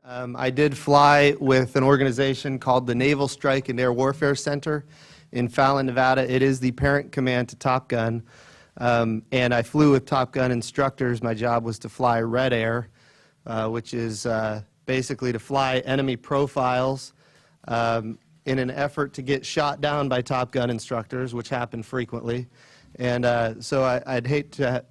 I did fly with an organization called the Naval Strike and Air Warfare Center in Fallon, Nevada. It is the parent command to Top Gun. And I flew with Top Gun instructors. My job was to fly Red Air, which is basically to fly enemy profiles in an effort to get shot down by Top Gun instructors, which happened frequently. And so I'd hate to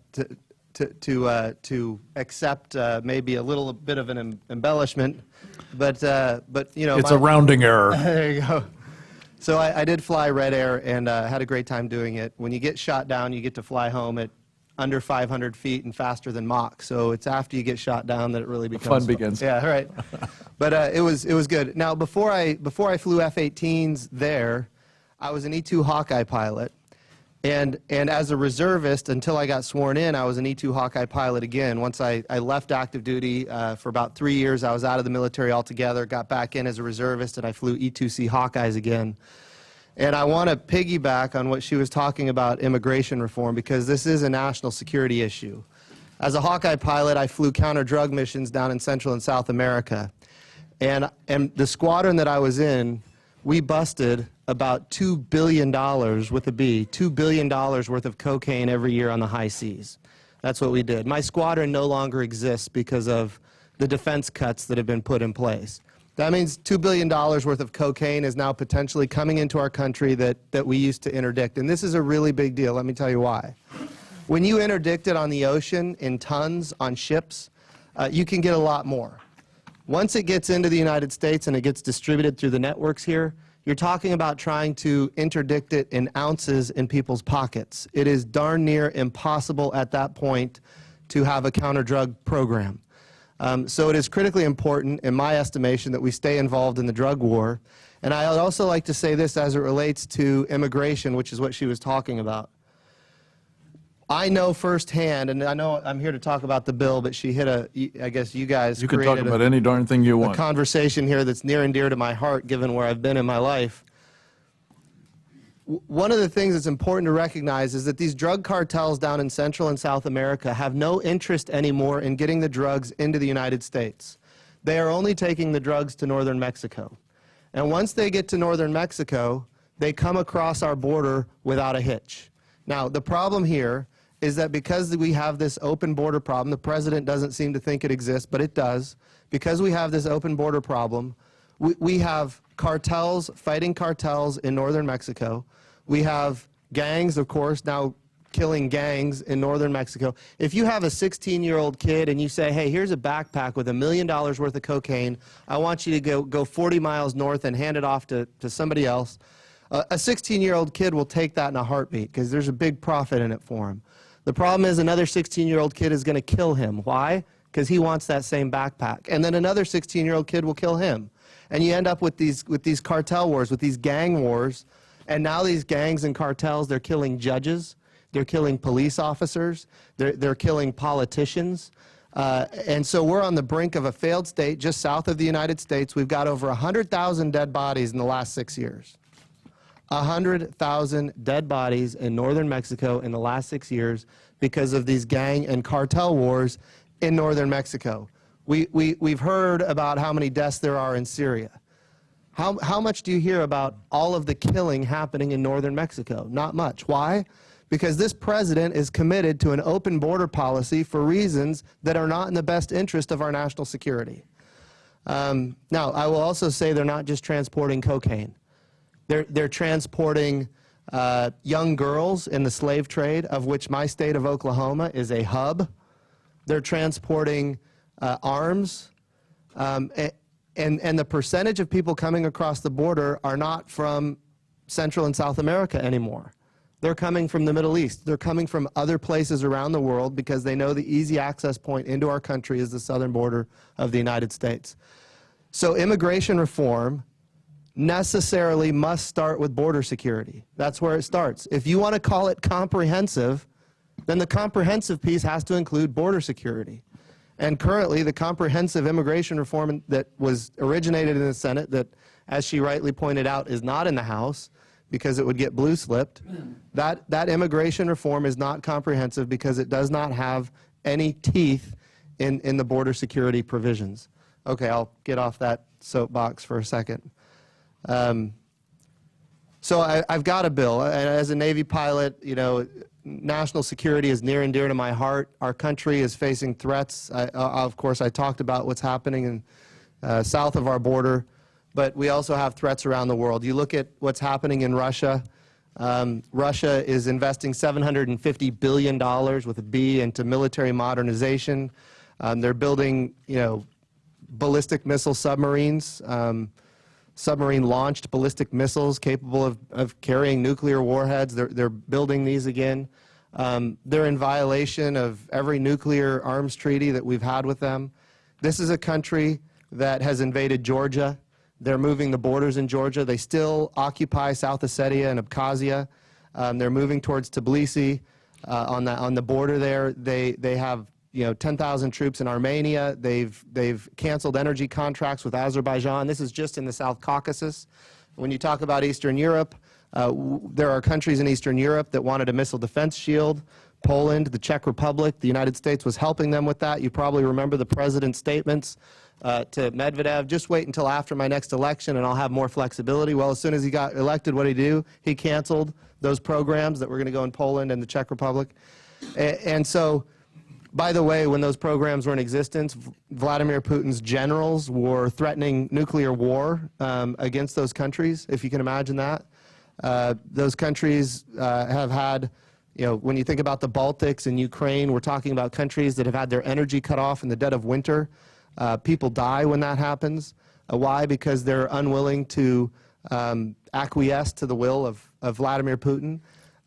accept maybe a little bit of an embellishment, but you know, it's a rounding error. There you go. So I did fly Red Air and had a great time doing it. When you get shot down, you get to fly home at under 500 feet and faster than Mach. So it's after you get shot down that it really becomes fun begins. Yeah, right. But it was good. Now before I flew F-18s there, I was an E-2 Hawkeye pilot. And as a reservist, until I got sworn in, I was an E-2 Hawkeye pilot again. Once I left active duty for about 3 years, I was out of the military altogether, got back in as a reservist, and I flew E-2C Hawkeyes again. And I want to piggyback on what she was talking about immigration reform, because this is a national security issue. As a Hawkeye pilot, I flew counter-drug missions down in Central and South America. And the squadron that I was in, we busted about $2 billion with a B, $2 billion worth of cocaine every year on the high seas. That's what we did. My squadron no longer exists because of the defense cuts that have been put in place. That means $2 billion worth of cocaine is now potentially coming into our country that we used to interdict. And this is a really big deal. Let me tell you why. When you interdict it on the ocean in tons on ships, you can get a lot more. Once it gets into the United States and it gets distributed through the networks here, you're talking about trying to interdict it in ounces in people's pockets. It is darn near impossible at that point to have a counter-drug program. So it is critically important, in my estimation, that we stay involved in the drug war. And I would also like to say this as it relates to immigration, which is what she was talking about. I know firsthand, and I know I'm here to talk about the bill, but she hit I guess you guys can talk about any darn thing you want. A conversation here that's near and dear to my heart, given where I've been in my life. One of the things that's important to recognize is that these drug cartels down in Central and South America have no interest anymore in getting the drugs into the United States. They are only taking the drugs to northern Mexico. And once they get to northern Mexico, they come across our border without a hitch. Now, the problem here is that because we have this open border problem, the president doesn't seem to think it exists, but it does. Because we have this open border problem, we have cartels fighting cartels in northern Mexico. We have gangs, of course, now killing gangs in northern Mexico. If you have a 16-year-old kid and you say, hey, here's a backpack with $1 million worth of cocaine, I want you to go 40 miles north and hand it off to somebody else, a 16-year-old kid will take that in a heartbeat because there's a big profit in it for him. The problem is another 16-year-old kid is going to kill him. Why? Because he wants that same backpack. And then another 16-year-old kid will kill him. And you end up with these cartel wars, with these gang wars. And now these gangs and cartels, they're killing judges. They're killing police officers. They're killing politicians. And so we're on the brink of a failed state just south of the United States. We've got over 100,000 dead bodies in the last 6 years. 100,000 dead bodies in northern Mexico in the last 6 years because of these gang and cartel wars in northern Mexico. We've heard about how many deaths there are in Syria. How much do you hear about all of the killing happening in northern Mexico? Not much. Why? Because this president is committed to an open border policy for reasons that are not in the best interest of our national security. Now, I will also say they're not just transporting cocaine. They're transporting young girls in the slave trade, of which my state of Oklahoma is a hub. They're transporting arms. And the percentage of people coming across the border are not from Central and South America anymore. They're coming from the Middle East. They're coming from other places around the world because they know the easy access point into our country is the southern border of the United States. So immigration reform necessarily must start with border security. That's where it starts. If you want to call it comprehensive, then the comprehensive piece has to include border security. And currently, the comprehensive immigration reform that was originated in the Senate, that, as she rightly pointed out, is not in the House because it would get blue-slipped, that immigration reform is not comprehensive because it does not have any teeth in the border security provisions. Okay, I'll get off that soapbox for a second. So I've got a bill. As a Navy pilot, you know, national security is near and dear to my heart. Our country is facing threats. Of course, I talked about what's happening in south of our border, but we also have threats around the world. You look at what's happening in Russia. Russia is investing $750 billion with a B into military modernization. They're building, you know, ballistic missile submarines, submarine-launched ballistic missiles capable of carrying nuclear warheads. They're building these again. They're in violation of every nuclear arms treaty that we've had with them. This is a country that has invaded Georgia. They're moving the borders in Georgia. They still occupy South Ossetia and Abkhazia. They're moving towards Tbilisi on the border there. They have, you know, 10,000 troops in Armenia. They've canceled energy contracts with Azerbaijan. This is just in the South Caucasus. When you talk about Eastern Europe, there are countries in Eastern Europe that wanted a missile defense shield. Poland, the Czech Republic, the United States was helping them with that. You probably remember the president's statements to Medvedev, just wait until after my next election and I'll have more flexibility. Well, as soon as he got elected, what did he do? He canceled those programs that were going to go in Poland and the Czech Republic. And so, by the way, when those programs were in existence, Vladimir Putin's generals were threatening nuclear war against those countries, if you can imagine that. Those countries have had, you know, when you think about the Baltics and Ukraine, we're talking about countries that have had their energy cut off in the dead of winter. People die when that happens. Why? Because they're unwilling to acquiesce to the will of Vladimir Putin.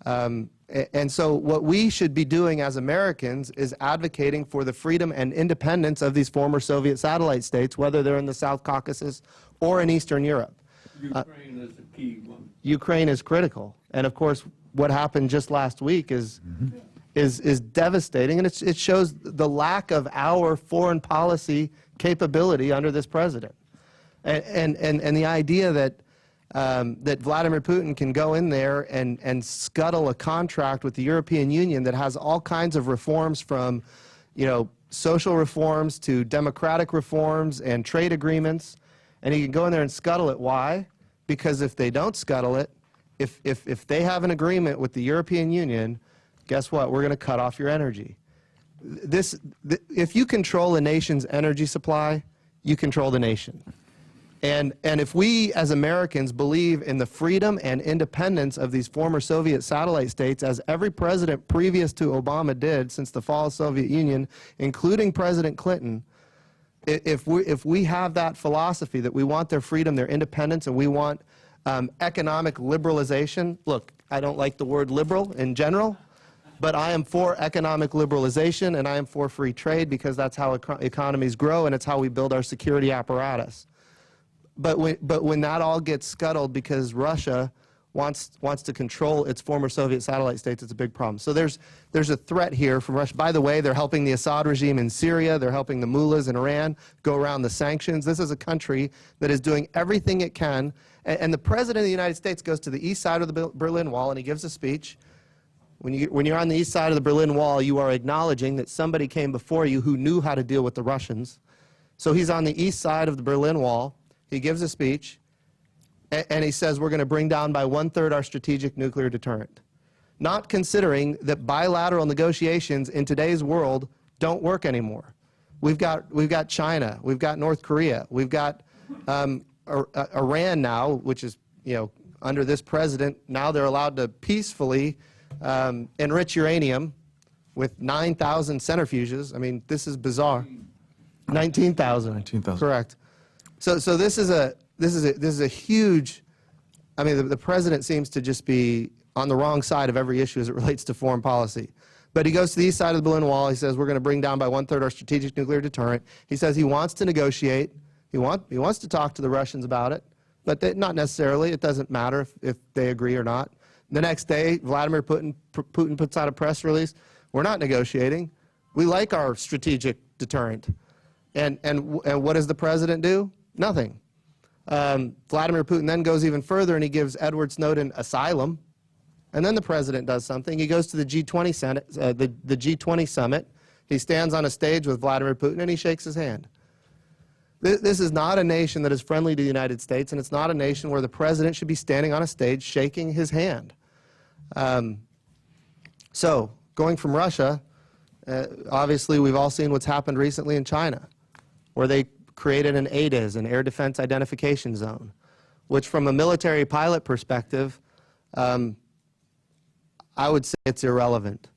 And so what we should be doing as Americans is advocating for the freedom and independence of these former Soviet satellite states, whether they're in the South Caucasus or in Eastern Europe. Ukraine is a key one. Ukraine is critical. And of course, what happened just last week is devastating, and it shows the lack of our foreign policy capability under this president. And the idea that that Vladimir Putin can go in there and scuttle a contract with the European Union that has all kinds of reforms, from, you know, social reforms to democratic reforms and trade agreements, and he can go in there and scuttle it. Why? Because if they don't scuttle it, if they have an agreement with the European Union, guess what? We're going to cut off your energy. If you control a nation's energy supply, you control the nation. And if we as Americans believe in the freedom and independence of these former Soviet satellite states, as every president previous to Obama did since the fall of the Soviet Union, including President Clinton, if we have that philosophy that we want their freedom, their independence, and we want economic liberalization. Look, I don't like the word liberal in general, but I am for economic liberalization, and I am for free trade, because that's how economies grow and it's how we build our security apparatus. But when that all gets scuttled because Russia wants to control its former Soviet satellite states, it's a big problem. So there's a threat here from Russia. By the way, they're helping the Assad regime in Syria. They're helping the mullahs in Iran go around the sanctions. This is a country that is doing everything it can. And the President of the United States goes to the east side of the Berlin Wall and he gives a speech. When you're on the east side of the Berlin Wall, you are acknowledging that somebody came before you who knew how to deal with the Russians. So he's on the east side of the Berlin Wall. He gives a speech, and he says we're going to bring down by 1/3 our strategic nuclear deterrent, not considering that bilateral negotiations in today's world don't work anymore. We've got China, we've got North Korea, we've got Iran now, which is, you know, under this president, now they're allowed to peacefully enrich uranium with 9,000 centrifuges. I mean, this is bizarre. 19,000. 19,000. Correct. So this is a huge. I mean, the president seems to just be on the wrong side of every issue as it relates to foreign policy. But he goes to the east side of the Berlin Wall. He says we're going to bring down by 1/3 our strategic nuclear deterrent. He says he wants to negotiate. He wants to talk to the Russians about it, but not necessarily. It doesn't matter if they agree or not. The next day, Vladimir Putin puts out a press release. We're not negotiating. We like our strategic deterrent. And what does the president do? Nothing. Vladimir Putin then goes even further and he gives Edward Snowden asylum. And then the president does something. He goes to the G20 summit. He stands on a stage with Vladimir Putin and he shakes his hand. This is not a nation that is friendly to the United States, and it's not a nation where the president should be standing on a stage shaking his hand. So, going from Russia, obviously we've all seen what's happened recently in China, where they created an ADIZ, an Air Defense Identification Zone, which from a military pilot perspective, I would say it's irrelevant.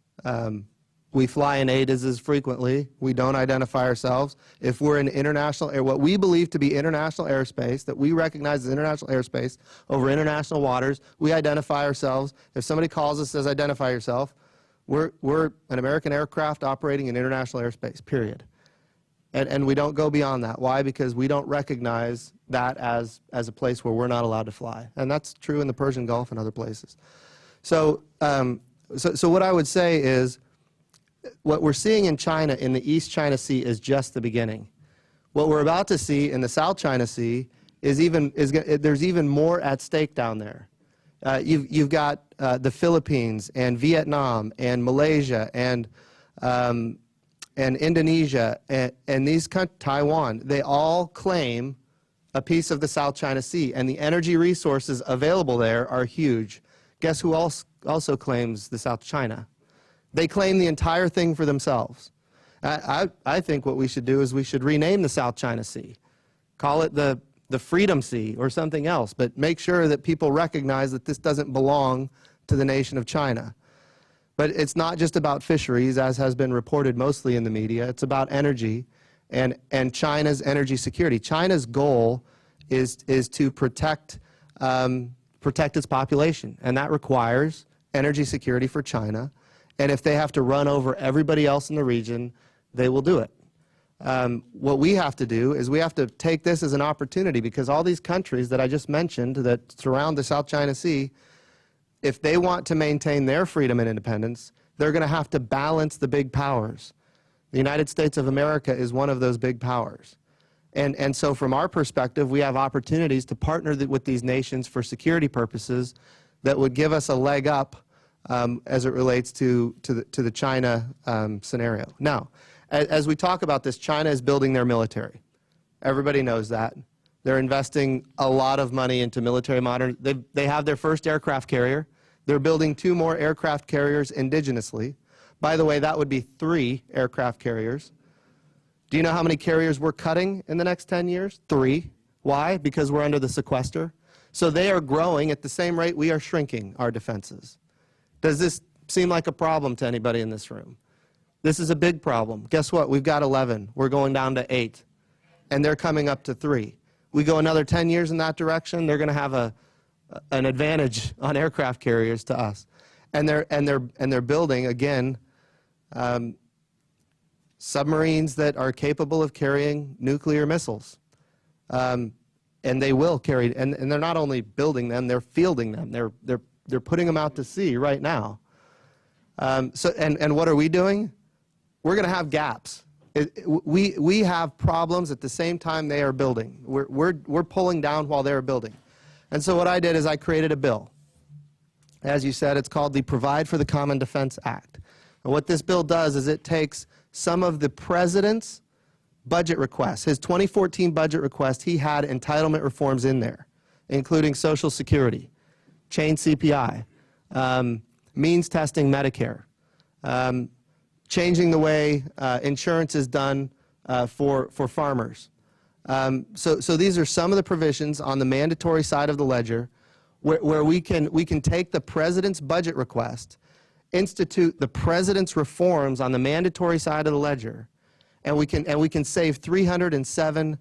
We fly in ADIZs frequently. We don't identify ourselves. If we're in international air, what we believe to be international airspace, that we recognize as international airspace over international waters, we identify ourselves. If somebody calls us, says identify yourself, we're an American aircraft operating in international airspace, period. And we don't go beyond that. Why? Because we don't recognize that as a place where we're not allowed to fly. And that's true in the Persian Gulf and other places. So what I would say is, what we're seeing in China, in the East China Sea, is just the beginning. What we're about to see in the South China Sea there's even more at stake down there. You've got the Philippines and Vietnam and Malaysia and Indonesia and these Taiwan. They all claim a piece of the South China Sea, and the energy resources available there are huge. Guess who else also claims the South China? They claim the entire thing for themselves. I think what we should do is we should rename the South China Sea. Call it the Freedom Sea or something else, but make sure that people recognize that this doesn't belong to the nation of China. But it's not just about fisheries, as has been reported mostly in the media. It's about energy and China's energy security. China's goal is to protect its population, and that requires energy security for China. And if they have to run over everybody else in the region, they will do it. What we have to do is we have to take this as an opportunity, because all these countries that I just mentioned that surround the South China Sea, if they want to maintain their freedom and independence, they're going to have to balance the big powers. The United States of America is one of those big powers. And so from our perspective, we have opportunities to partner with these nations for security purposes that would give us a leg up as it relates to the China scenario. Now, as we talk about this, China is building their military. Everybody knows that. They're investing a lot of money into military modern. They have their first aircraft carrier. They're building 2 more aircraft carriers indigenously. By the way, that would be 3 aircraft carriers. Do you know how many carriers we're cutting in the next 10 years? 3. Why? Because we're under the sequester. So they are growing at the same rate we are shrinking our defenses. Does this seem like a problem to anybody in this room? This is a big problem. Guess what? We've got 11. We're going down to 8. And they're coming up to 3. We go another 10 years in that direction, they're going to have an advantage on aircraft carriers to us. And they're building, again, submarines that are capable of carrying nuclear missiles. And they will carry, and they're not only building them, they're fielding them. They're putting them out to sea right now. And what are we doing? We're going to have gaps. We have problems at the same time they are building. We're pulling down while they're building. And so what I did is I created a bill. As you said, it's called the Provide for the Common Defense Act. And what this bill does is it takes some of the president's budget requests, his 2014 budget request, he had entitlement reforms in there, including Social Security, chain CPI, means testing Medicare, changing the way insurance is done for farmers. So these are some of the provisions on the mandatory side of the ledger where we can take the president's budget request, institute the president's reforms on the mandatory side of the ledger, and we can save $307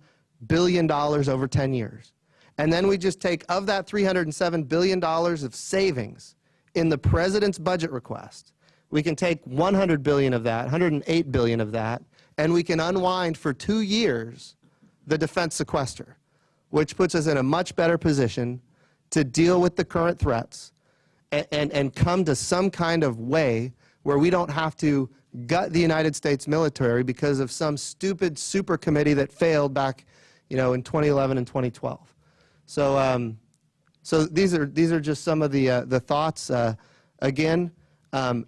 billion over 10 years. And then we just take, of that $307 billion of savings in the president's budget request, we can take $100 billion of that, $108 billion of that, and we can unwind for 2 years the defense sequester, which puts us in a much better position to deal with the current threats and come to some kind of way where we don't have to gut the United States military because of some stupid super committee that failed back, in 2011 and 2012. So these are just some of the thoughts. Again,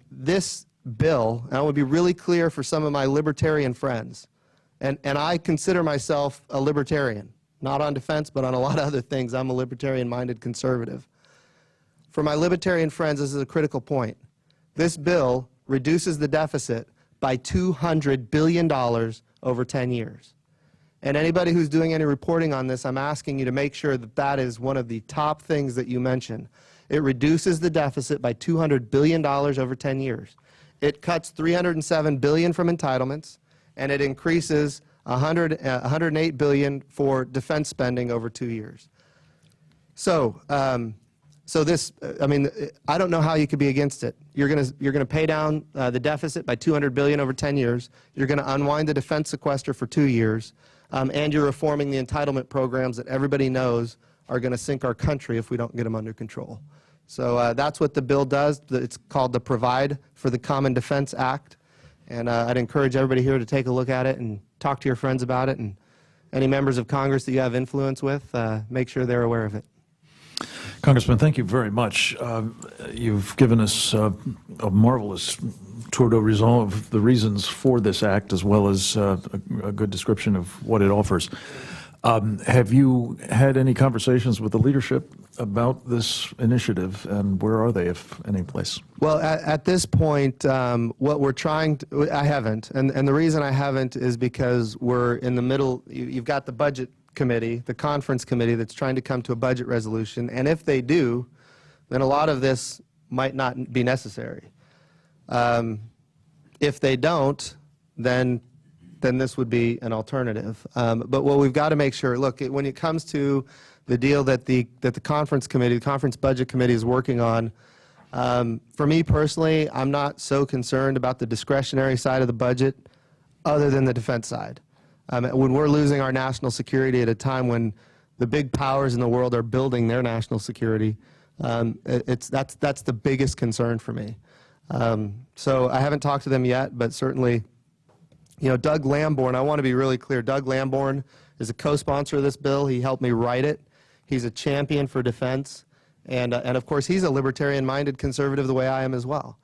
this bill, and I want to be really clear for some of my libertarian friends, And I consider myself a libertarian, not on defense, but on a lot of other things. I'm a libertarian-minded conservative. For my libertarian friends, this is a critical point. This bill reduces the deficit by $200 billion over 10 years. And anybody who's doing any reporting on this, I'm asking you to make sure that that is one of the top things that you mention. It reduces the deficit by $200 billion over 10 years. It cuts $307 billion from entitlements, and it increases $108 billion for defense spending over 2 years. So, this, I mean, I don't know how you could be against it. You're gonna pay down the deficit by $200 billion over 10 years. You're gonna unwind the defense sequester for 2 years, and you're reforming the entitlement programs that everybody knows are gonna sink our country if we don't get them under control. So that's what the bill does. It's called the Provide for the Common Defense Act, and I'd encourage everybody here to take a look at it and talk to your friends about it, and any members of Congress that you have influence with, make sure they're aware of it. Congressman, thank you very much. You've given us a marvelous tour d'horizon of the reasons for this act, as well as a good description of what it offers. Have you had any conversations with the leadership about this initiative, and where are they, if any place? Well, at this point, what we're trying to, I haven't, and the reason I haven't is because we're in the middle. You've got the budget committee, the conference committee, that's trying to come to a budget resolution, and if they do, then a lot of this might not be necessary. If they don't, then this would be an alternative. But what we've got to make sure, look, when it comes to the deal that the conference committee, the conference budget committee is working on, for me personally, I'm not so concerned about the discretionary side of the budget other than the defense side. When we're losing our national security at a time when the big powers in the world are building their national security, that's the biggest concern for me. So I haven't talked to them yet, but certainly, you know, Doug Lamborn, I want to be really clear. Doug Lamborn is a co-sponsor of this bill. He helped me write it. He's a champion for defense. And of course, he's a libertarian-minded conservative the way I am as well.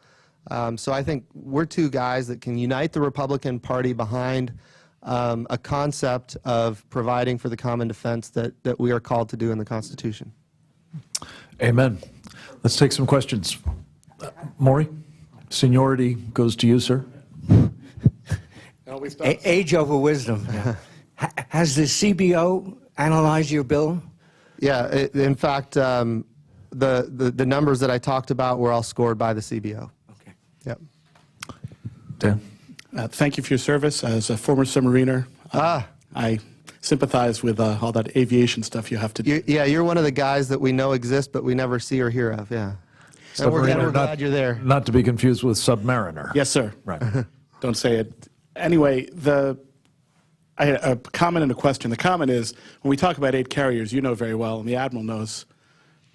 So I think we're two guys that can unite the Republican Party behind a concept of providing for the common defense that we are called to do in the Constitution. Amen. Let's take some questions. Maury, seniority goes to you, sir. Age over wisdom. Has the CBO analyzed your bill? Yeah, in fact, the numbers that I talked about were all scored by the CBO. Okay. Yep. Dan? Thank you for your service. As a former submariner, I sympathize with all that aviation stuff you have to do. You're one of the guys that we know exist, but we never see or hear of, yeah. And we're Submariner, glad you're there. Not to be confused with submariner. Yes, sir. Right. Don't say it. Anyway, I had a comment and a question. The comment is, when we talk about 8 carriers, you know very well, and the Admiral knows,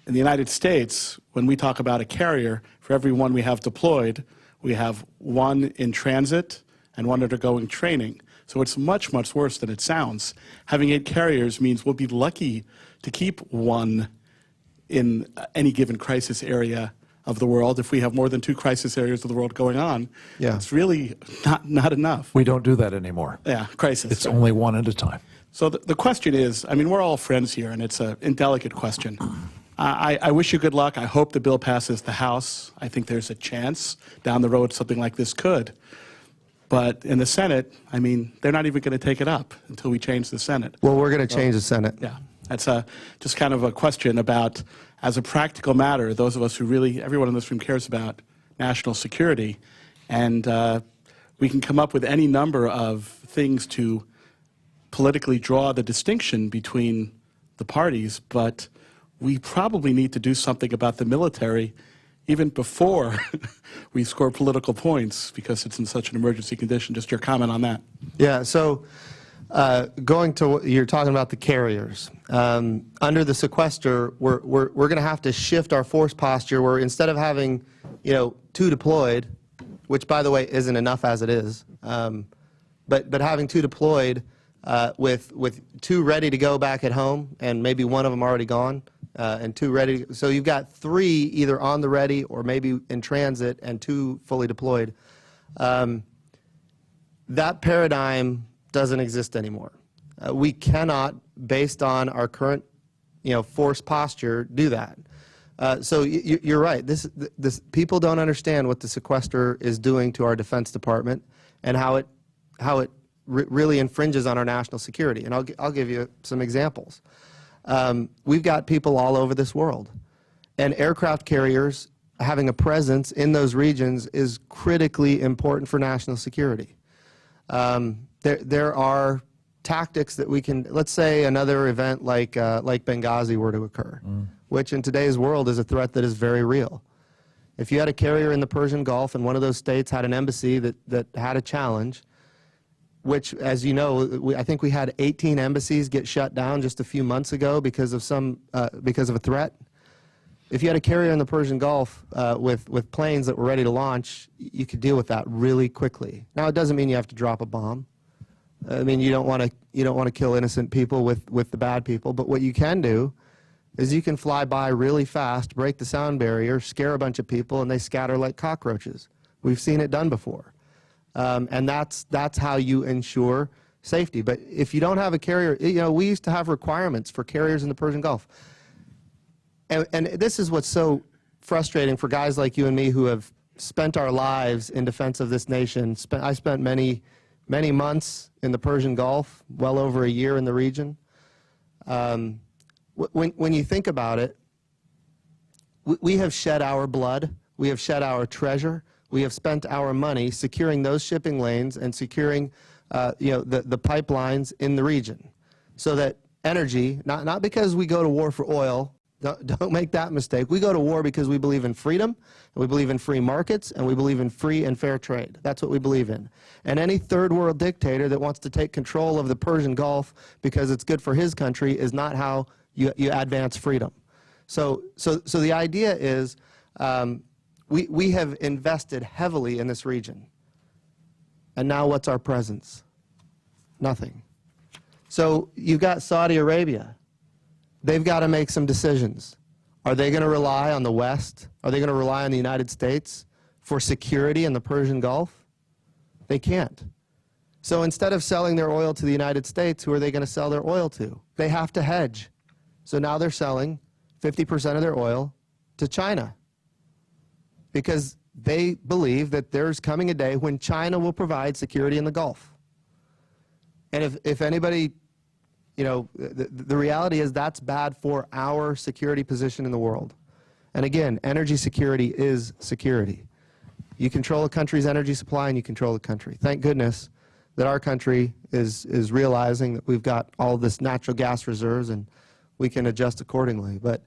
in the United States, when we talk about a carrier, for every one we have deployed, we have 1 in transit and 1 undergoing training. So it's much, much worse than it sounds. Having 8 carriers means we'll be lucky to keep 1 in any given crisis area of the world. If we have more than 2 crisis areas of the world going on, Yeah. it's really not enough. We don't do that anymore. Yeah, crisis. It's only one at a time. So the question is, I mean, we're all friends here, and it's an indelicate question. I wish you good luck. I hope the bill passes the House. I think there's a chance down the road something like this could. But in the Senate, I mean, they're not even going to take it up until we change the Senate. Well, we're going to change the Senate. Yeah, that's just kind of a question about, as a practical matter, those of us who really, everyone in this room cares about national security, and we can come up with any number of things to politically draw the distinction between the parties, but we probably need to do something about the military even before we score political points, because it's in such an emergency condition. Just your comment on that. Yeah, so going to, you're talking about the carriers. Under the sequester, we're going to have to shift our force posture where instead of having, 2 deployed, which by the way isn't enough as it is, but having 2 deployed with 2 ready to go back at home and maybe 1 of them already gone, and 2 ready. So you've got 3 either on the ready or maybe in transit and 2 fully deployed. That paradigm doesn't exist anymore. We cannot, based on our current, force posture, do that. So you're right. This people don't understand what the sequester is doing to our Defense Department and how it really infringes on our national security. And I'll give you some examples. We've got people all over this world, and aircraft carriers having a presence in those regions is critically important for national security. There are tactics that we can, let's say another event like Benghazi were to occur, which in today's world is a threat that is very real. If you had a carrier in the Persian Gulf and one of those states had an embassy that had a challenge, which, as you know, I think we had 18 embassies get shut down just a few months ago because of a threat. If you had a carrier in the Persian Gulf with planes that were ready to launch, you could deal with that really quickly. Now, it doesn't mean you have to drop a bomb. I mean, you don't want to kill innocent people with the bad people. But what you can do is you can fly by really fast, break the sound barrier, scare a bunch of people, and they scatter like cockroaches. We've seen it done before, and that's how you ensure safety. But if you don't have a carrier, we used to have requirements for carriers in the Persian Gulf. And this is what's so frustrating for guys like you and me who have spent our lives in defense of this nation. I spent many months in the Persian Gulf, well over a year in the region. When you think about it, we have shed our blood, we have shed our treasure, we have spent our money securing those shipping lanes and securing the pipelines in the region, so that energy, not because we go to war for oil. Don't make that mistake. We go to war because we believe in freedom, and we believe in free markets, and we believe in free and fair trade. That's what we believe in. And any third world dictator that wants to take control of the Persian Gulf because it's good for his country is not how you advance freedom. So the idea is we have invested heavily in this region. And now what's our presence? Nothing. So you've got Saudi Arabia. They've got to make some decisions. Are they going to rely on the West? Are they going to rely on the United States for security in the Persian Gulf? They can't. So instead of selling their oil to the United States, who are they going to sell their oil to? They have to hedge. So now they're selling 50% of their oil to China, because they believe that there's coming a day when China will provide security in the Gulf. And if anybody, the reality is that's bad for our security position in the world. And again, energy security is security. You control a country's energy supply and you control the country. Thank goodness that our country is realizing that we've got all this natural gas reserves and we can adjust accordingly. But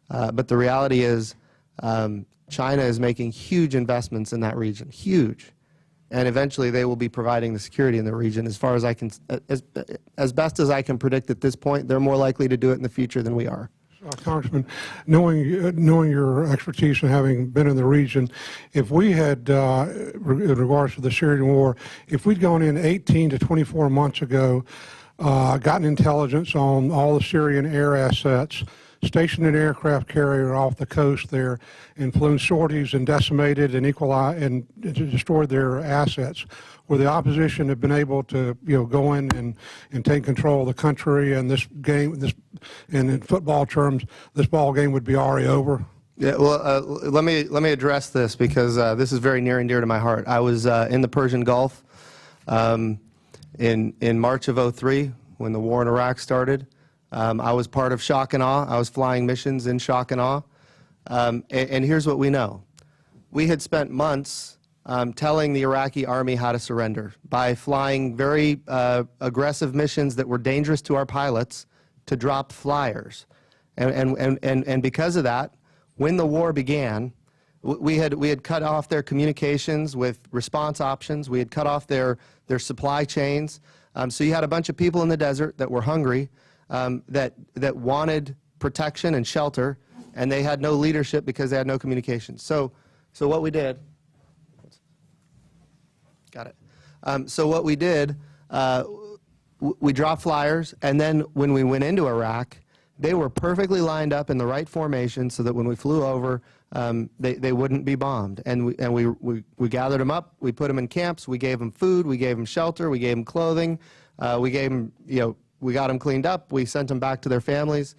the reality is China is making huge investments in that region, huge. And eventually they will be providing the security in the region. As far as I can, as best as I can predict at this point, they're more likely to do it in the future than we are. Congressman, knowing your expertise and having been in the region, if we had, in regards to the Syrian war, if we'd gone in 18 to 24 months ago, gotten intelligence on all the Syrian air assets, stationed an aircraft carrier off the coast there, and flown sorties and decimated and destroyed their assets, where the opposition had been able to go in and take control of the country, and this game, and in football terms, this ball game would be already over. Yeah, well, let me address this, because this is very near and dear to my heart. I was in the Persian Gulf in March of '03 when the war in Iraq started. I was part of shock and awe. I was flying missions in shock and awe. And here's what we know. We had spent months telling the Iraqi army how to surrender by flying very aggressive missions that were dangerous to our pilots to drop flyers. And because of that, when the war began, we had cut off their communications with response options. We had cut off their supply chains. So you had a bunch of people in the desert that were hungry, that wanted protection and shelter, and they had no leadership because they had no communication. So what we did, got it. So what we did, we dropped flyers, and then when we went into Iraq, they were perfectly lined up in the right formation so that when we flew over, they wouldn't be bombed. And we gathered them up, we put them in camps, we gave them food, we gave them shelter, we gave them clothing, we gave them, we got them cleaned up, we sent them back to their families.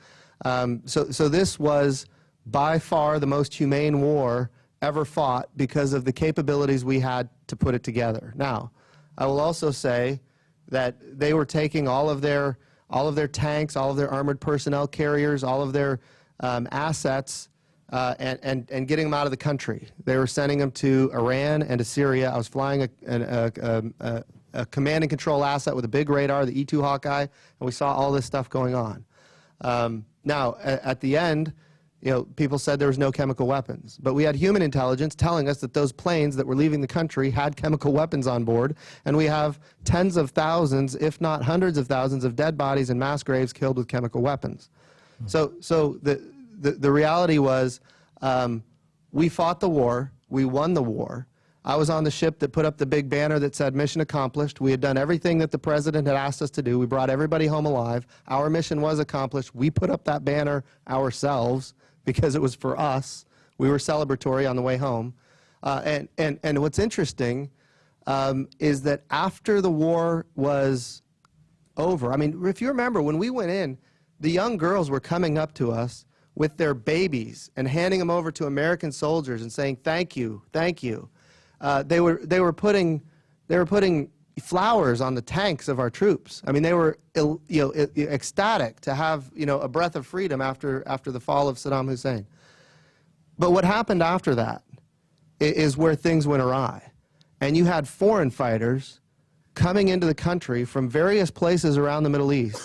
So this was by far the most humane war ever fought because of the capabilities we had to put it together. Now, I will also say that they were taking all of their tanks, all of their armored personnel carriers, all of their assets, and getting them out of the country. They were sending them to Iran and to Syria. I was flying a command and control asset with a big radar, the E-2 Hawkeye, and we saw all this stuff going on. Now, at the end, people said there was no chemical weapons, but we had human intelligence telling us that those planes that were leaving the country had chemical weapons on board, and we have tens of thousands, if not hundreds of thousands, of dead bodies in mass graves killed with chemical weapons. So the reality was, we fought the war, we won the war. I was on the ship that put up the big banner that said mission accomplished. We had done everything that the president had asked us to do. We brought everybody home alive. Our mission was accomplished. We put up that banner ourselves because it was for us. We were celebratory on the way home. And what's interesting is that after the war was over, I mean, if you remember, when we went in, the young girls were coming up to us with their babies and handing them over to American soldiers and saying, thank you, thank you. They were putting flowers on the tanks of our troops. I mean, they were ecstatic to have a breath of freedom after the fall of Saddam Hussein. But what happened after that is where things went awry, and you had foreign fighters coming into the country from various places around the Middle East.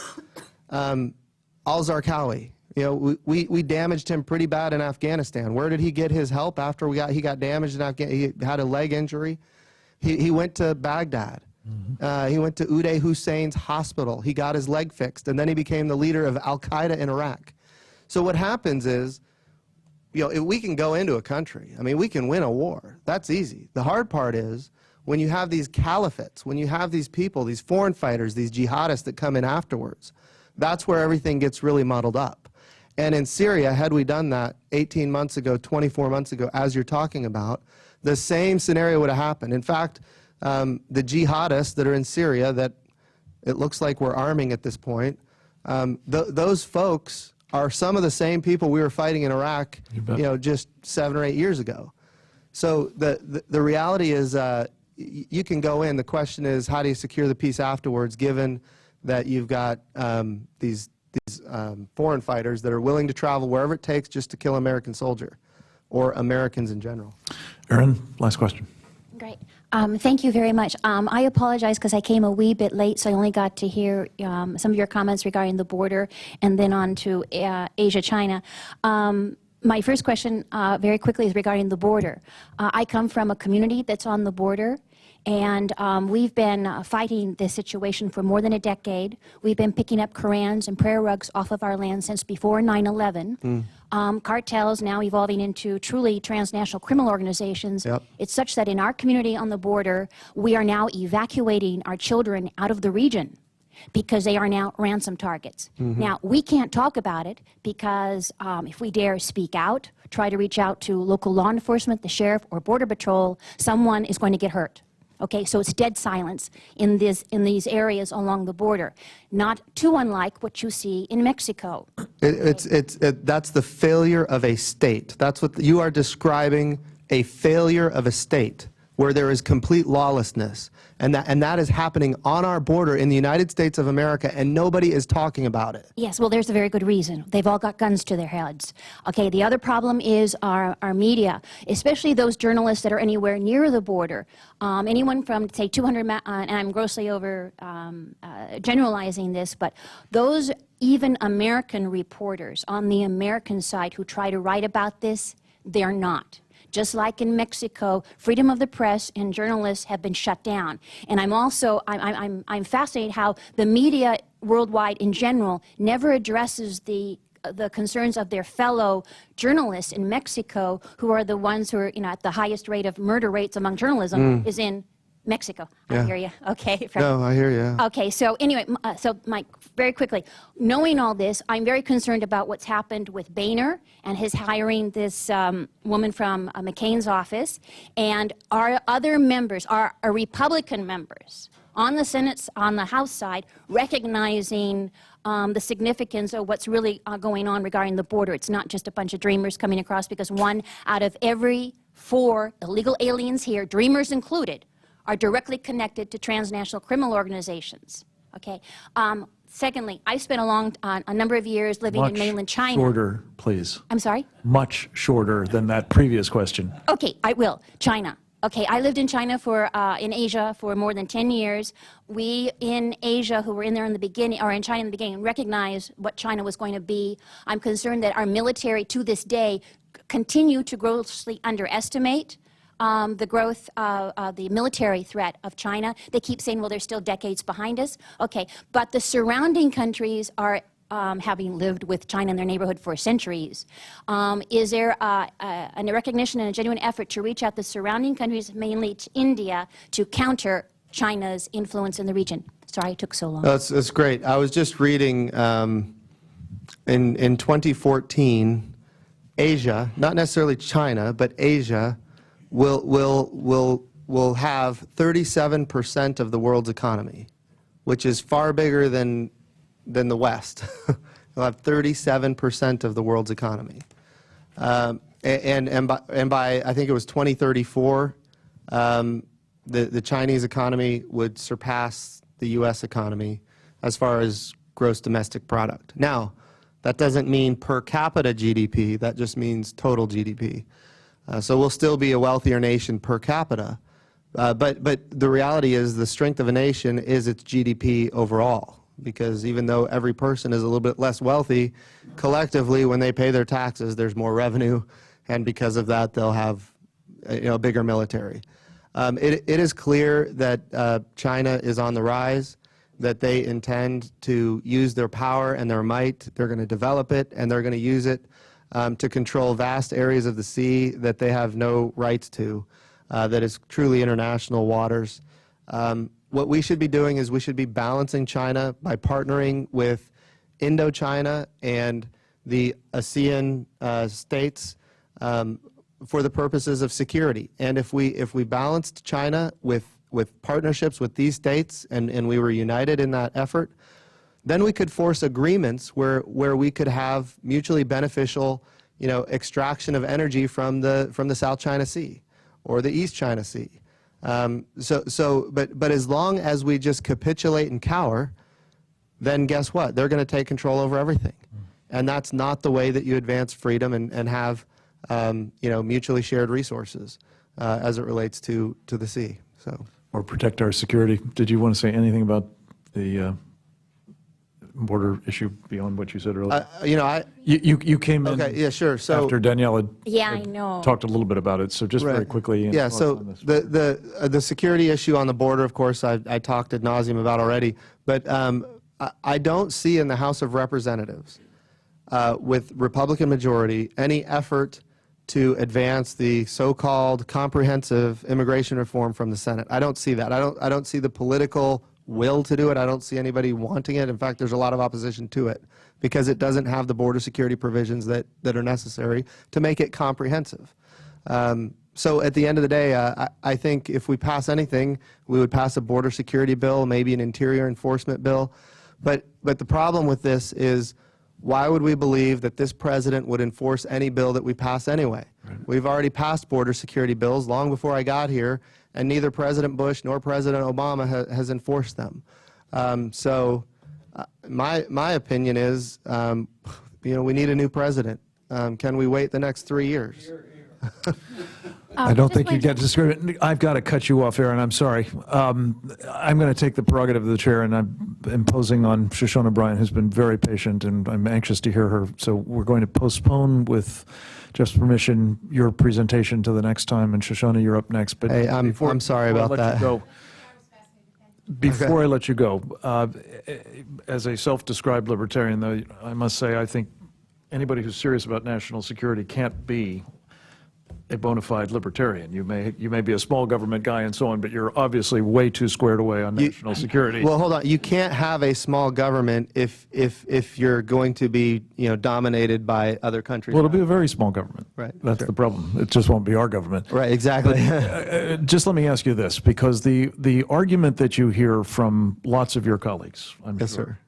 Al-Zarqawi, we damaged him pretty bad in Afghanistan. Where did he get his help after he got damaged in Afghanistan? He had a leg injury. He went to Baghdad. He went to Uday Hussein's hospital. He got his leg fixed, and then he became the leader of Al-Qaeda in Iraq. So what happens is, we can go into a country. I mean, we can win a war. That's easy. The hard part is when you have these caliphates, when you have these people, these foreign fighters, these jihadists that come in afterwards. That's where everything gets really muddled up. And in Syria, had we done that 18 months ago, 24 months ago, as you're talking about, the same scenario would have happened. In fact, the jihadists that are in Syria that it looks like we're arming at this point, those folks are some of the same people we were fighting in Iraq, just 7 or 8 years ago. So the reality is you can go in. The question is, how do you secure the peace afterwards, given that you've got these foreign fighters that are willing to travel wherever it takes just to kill an American soldier or Americans in general. Erin, last question. Great. Thank you very much. I apologize because I came a wee bit late, so I only got to hear some of your comments regarding the border and then on to Asia-China. My first question very quickly is regarding the border. I come from a community that's on the border, and we've been fighting this situation for more than a decade. We've been picking up Korans and prayer rugs off of our land since before 9/11. Cartels now evolving into truly transnational criminal organizations. Yep. It's such that in our community on the border, we are now evacuating our children out of the region because they are now ransom targets. Now, we can't talk about it because if we dare speak out, try to reach out to local law enforcement, the sheriff, or border patrol, someone is going to get hurt. Okay, so it's dead silence in these areas along the border, not too unlike what you see in Mexico. That's the failure of a state. That's what you are describing, a failure of a state where there is complete lawlessness. And that is happening on our border in the United States of America, and nobody is talking about it. Yes, well, there's a very good reason. They've all got guns to their heads. Okay, the other problem is our media, especially those journalists that are anywhere near the border. Anyone from, say, 200, and I'm grossly over generalizing this, but those even American reporters on the American side who try to write about this, they're not. Just like in Mexico, freedom of the press and journalists have been shut down. And I'm also, I'm fascinated how the media worldwide in general never addresses the concerns of their fellow journalists in Mexico, who are the ones who are, at the highest rate of murder rates among journalism is in Mexico. I Yeah. hear you. Okay. No, I hear you. Okay, so anyway, so Mike, very quickly, knowing all this, I'm very concerned about what's happened with Boehner and his hiring this woman from McCain's office, and our other members, our Republican members on the Senate, on the House side, recognizing the significance of what's really going on regarding the border. It's not just a bunch of dreamers coming across, because 1 out of every 4 illegal aliens here, dreamers included, are directly connected to transnational criminal organizations. Okay. Secondly, I spent a number of years living in mainland China. Shorter, please. I'm sorry? Much shorter than that previous question. Okay, I will. China. Okay, I lived in China in Asia for more than 10 years. We in Asia who were in there in the beginning, or in China in the beginning, recognized what China was going to be. I'm concerned that our military to this day continue to grossly underestimate the growth of the military threat of China. They keep saying, well, they're still decades behind us. Okay, but the surrounding countries are, having lived with China in their neighborhood for centuries, is there a recognition and a genuine effort to reach out the surrounding countries, mainly to India, to counter China's influence in the region? Sorry it took so long. That's great. I was just reading in 2014, Asia, not necessarily China, but Asia, will have 37% of the world's economy, which is far bigger than the West. They'll have 37% of the world's economy, and by I think it was 2034, the Chinese economy would surpass the U.S. economy as far as gross domestic product. Now, that doesn't mean per capita GDP. That just means total GDP. So we'll still be a wealthier nation per capita, but the reality is the strength of a nation is its GDP overall, because even though every person is a little bit less wealthy, collectively when they pay their taxes there's more revenue, and because of that they'll have a bigger military. It is clear that China is on the rise, that they intend to use their power and their might. They're going to develop it and they're going to use it to control vast areas of the sea that they have no rights to, that is truly international waters. What we should be doing is we should be balancing China by partnering with Indochina and the ASEAN states for the purposes of security. And if we balanced China with partnerships with these states and we were united in that effort, then we could force agreements where we could have mutually beneficial, extraction of energy from the South China Sea or the East China Sea. But as long as we just capitulate and cower, then guess what? They're going to take control over everything, and that's not the way that you advance freedom and have mutually shared resources as it relates to the sea. So. Or protect our security. Did you want to say anything about the border issue beyond what you said earlier? You came in okay, yeah, sure. So, after Danielle had, Yeah, I know. talked a little bit about it, so just very quickly. Yeah, thoughts so on this. the security issue on the border, of course, I talked ad nauseum about already, but I don't see in the House of Representatives, with Republican majority, any effort to advance the so-called comprehensive immigration reform from the Senate. I don't see that. I don't see the political will to do it. I don't see anybody wanting it. In fact, there's a lot of opposition to it because it doesn't have the border security provisions that are necessary to make it comprehensive. So at the end of the day, I think if we pass anything, we would pass a border security bill, maybe an interior enforcement bill. But the problem with this is, why would we believe that this president would enforce any bill that we pass anyway? Right. We've already passed border security bills long before I got here, and neither President Bush nor President Obama has enforced them. My opinion is, we need a new president. Can we wait the next 3 years? I don't think you get to describe it. I've got to cut you off, Aaron. I'm sorry. I'm going to take the prerogative of the chair, and I'm imposing on Shoshana Bryant, who's been very patient, and I'm anxious to hear her. So we're going to postpone, with Jeff's permission, your presentation to the next time. And Shoshana, you're up next. But hey, I'm sorry about that. Before I let you go, as a self-described libertarian, though, I must say I think anybody who's serious about national security can't be a bona fide libertarian. You may be a small government guy and so on, but you're obviously way too squared away on national security. Well, hold on. You can't have a small government if you're going to be dominated by other countries. Well, it'll be a very small government. Right, That's sure. the problem. It just won't be our government. Right, exactly. Just let me ask you this, because the argument that you hear from lots of your colleagues, I'm Yes, sure,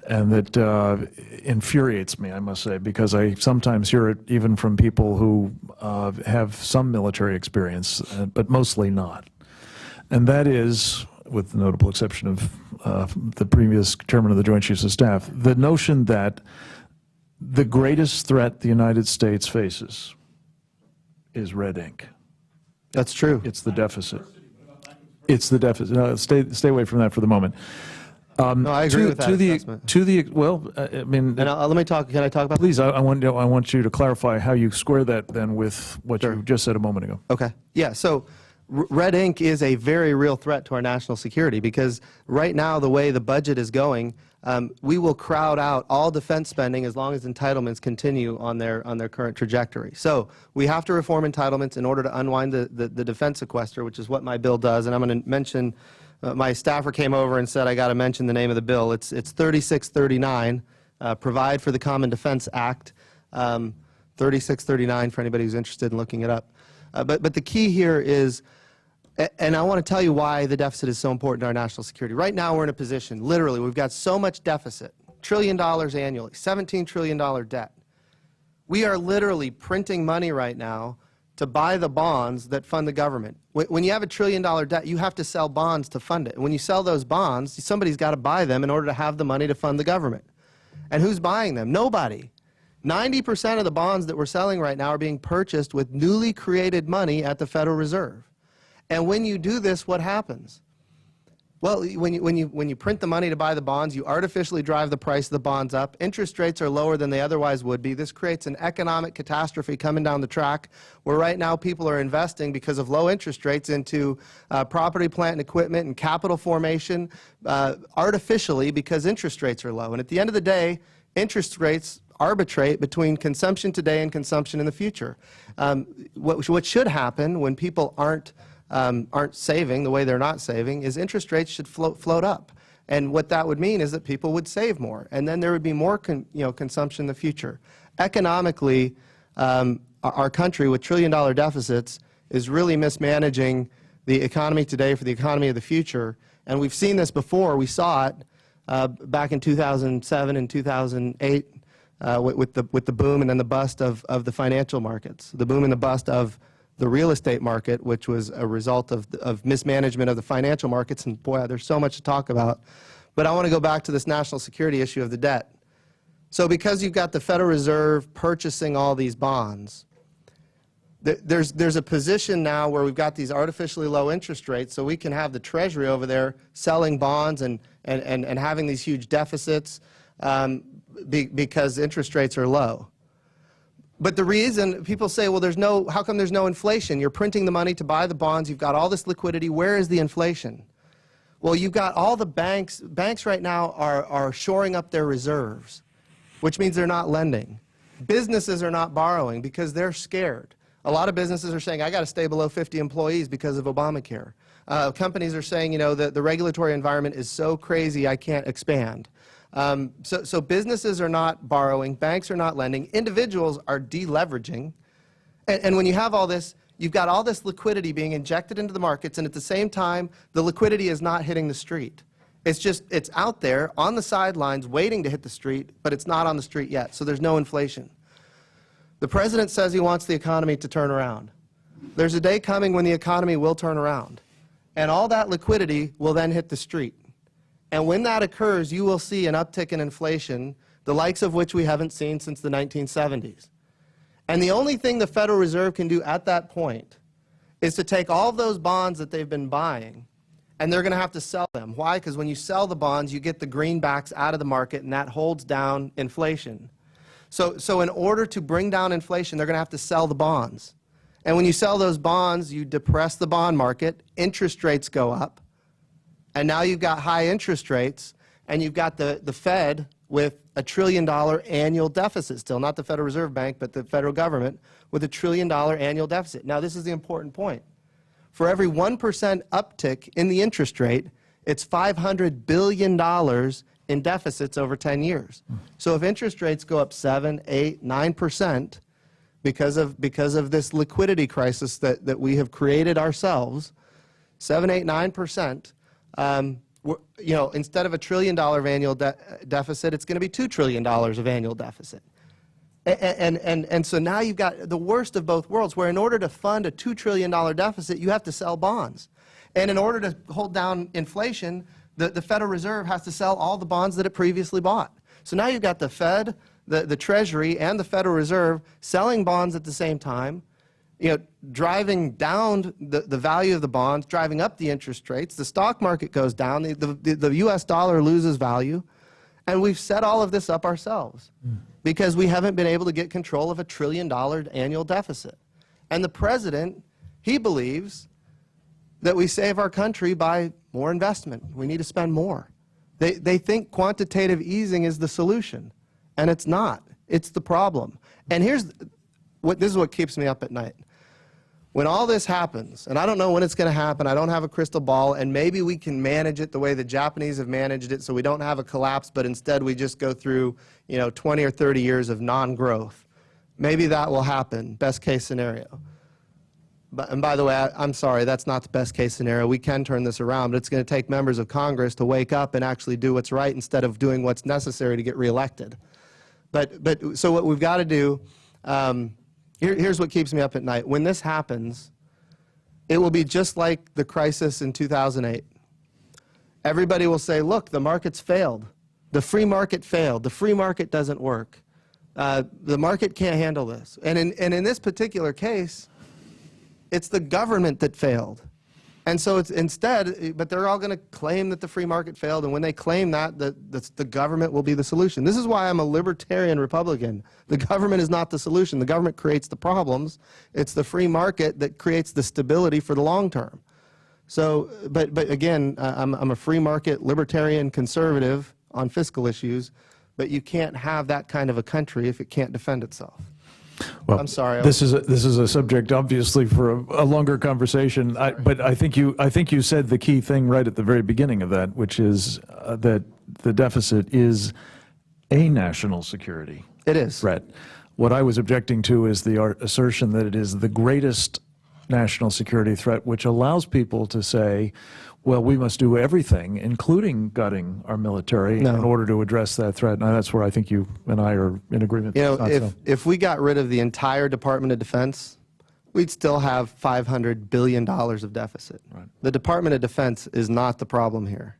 sir. and that infuriates me, I must say, because I sometimes hear it even from people who have some military experience, but mostly not. And that is, with the notable exception of the previous chairman of the Joint Chiefs of Staff, the notion that the greatest threat the United States faces is red ink. That's true. It's the deficit. It's the deficit. No, stay away from that for the moment. No, I agree with that assessment. Well, I mean, And let me talk. Can I talk about that? please, I want you to clarify how you square that then with what you just said a moment ago. Okay. Yeah. So red ink is a very real threat to our national security because right now, the way the budget is going, we will crowd out all defense spending as long as entitlements continue on their current trajectory. So we have to reform entitlements in order to unwind the defense sequester, which is what my bill does. And I'm going to mention. My staffer came over and said I got to mention the name of the bill. It's 3639, Provide for the Common Defense Act, 3639 for anybody who's interested in looking it up. But the key here is, and I want to tell you why the deficit is so important to our national security. Right now we're in a position, literally, we've got so much deficit, $1 trillion annually, $17 trillion debt. We are literally printing money right now to buy the bonds that fund the government. When you have $1 trillion debt, you have to sell bonds to fund it. And when you sell those bonds, somebody's got to buy them in order to have the money to fund the government. And who's buying them? Nobody. 90% of the bonds that we're selling right now are being purchased with newly created money at the Federal Reserve. And when you do this, what happens? Well, when you print the money to buy the bonds, you artificially drive the price of the bonds up. Interest rates are lower than they otherwise would be. This creates an economic catastrophe coming down the track where right now people are investing because of low interest rates into property, plant, and equipment and capital formation artificially because interest rates are low. And at the end of the day, interest rates arbitrate between consumption today and consumption in the future. What should happen when people aren't saving the way they're not saving is interest rates should float up. And what that would mean is that people would save more. And then there would be more consumption in the future. Economically, our country with $1 trillion deficits is really mismanaging the economy today for the economy of the future. And we've seen this before. We saw it back in 2007 and 2008 with the boom and then the bust of the financial markets, the boom and the bust of the real estate market, which was a result of mismanagement of the financial markets. And boy, there's so much to talk about. But I want to go back to this national security issue of the debt. So because you've got the Federal Reserve purchasing all these bonds, there's a position now where we've got these artificially low interest rates, so we can have the Treasury over there selling bonds and having these huge deficits because interest rates are low. But the reason people say, well, how come there's no inflation? You're printing the money to buy the bonds. You've got all this liquidity. Where is the inflation? Well, you've got all the banks. Banks right now are shoring up their reserves, which means they're not lending. Businesses are not borrowing because they're scared. A lot of businesses are saying, I got to stay below 50 employees because of Obamacare. Companies are saying, the regulatory environment is so crazy I can't expand. So businesses are not borrowing, banks are not lending, individuals are deleveraging, and when you have all this, you've got all this liquidity being injected into the markets, and at the same time, the liquidity is not hitting the street. It's out there on the sidelines waiting to hit the street, but it's not on the street yet, so there's no inflation. The president says he wants the economy to turn around. There's a day coming when the economy will turn around, and all that liquidity will then hit the street. And when that occurs, you will see an uptick in inflation, the likes of which we haven't seen since the 1970s. And the only thing the Federal Reserve can do at that point is to take all of those bonds that they've been buying, and they're going to have to sell them. Why? Because when you sell the bonds, you get the greenbacks out of the market, and that holds down inflation. So in order to bring down inflation, they're going to have to sell the bonds. And when you sell those bonds, you depress the bond market, interest rates go up, and now you've got high interest rates, and you've got the Fed with a $1 trillion annual deficit still, not the Federal Reserve Bank, but the federal government with a $1 trillion annual deficit. Now, this is the important point. For every 1% uptick in the interest rate, it's $500 billion in deficits over 10 years. So if interest rates go up 7, 8, 9% because of this liquidity crisis that we have created ourselves, 7, 8, 9%, instead of a $1 trillion of annual deficit, it's going to be $2 trillion of annual deficit. And so now you've got the worst of both worlds, where in order to fund a $2 trillion deficit, you have to sell bonds. And in order to hold down inflation, the Federal Reserve has to sell all the bonds that it previously bought. So now you've got the Fed, the Treasury, and the Federal Reserve selling bonds at the same time, driving down the value of the bonds, driving up the interest rates. The stock market goes down. The U.S. dollar loses value. And we've set all of this up ourselves because we haven't been able to get control of a $1 trillion annual deficit. And the president, he believes that we save our country by more investment. We need to spend more. They think quantitative easing is the solution, and it's not. It's the problem. And this is what keeps me up at night. When all this happens, and I don't know when it's going to happen, I don't have a crystal ball, and maybe we can manage it the way the Japanese have managed it so we don't have a collapse, but instead we just go through 20 or 30 years of non-growth. Maybe that will happen, best case scenario. And by the way, I'm sorry, that's not the best case scenario. We can turn this around, but it's going to take members of Congress to wake up and actually do what's right instead of doing what's necessary to get reelected. So what we've got to do, here's what keeps me up at night. When this happens, it will be just like the crisis in 2008. Everybody will say, look, the market's failed. The free market failed. The free market doesn't work. The market can't handle this. And in this particular case, it's the government that failed. And so it's instead, but they're all going to claim that the free market failed, and when they claim that, the government will be the solution. This is why I'm a libertarian Republican. The government is not the solution. The government creates the problems. It's the free market that creates the stability for the long term. So, but again, I'm a free market libertarian conservative on fiscal issues, but you can't have that kind of a country if it can't defend itself. Well, I'm sorry. This is a subject, obviously, for a longer conversation. But I think you said the key thing right at the very beginning of that, which is that the deficit is a national security threat. What I was objecting to is the assertion that it is the greatest national security threat, which allows people to say, well, we must do everything, including gutting our military, in order to address that threat. And that's where I think you and I are in agreement. If we got rid of the entire Department of Defense, we'd still have $500 billion of deficit. Right. The Department of Defense is not the problem here.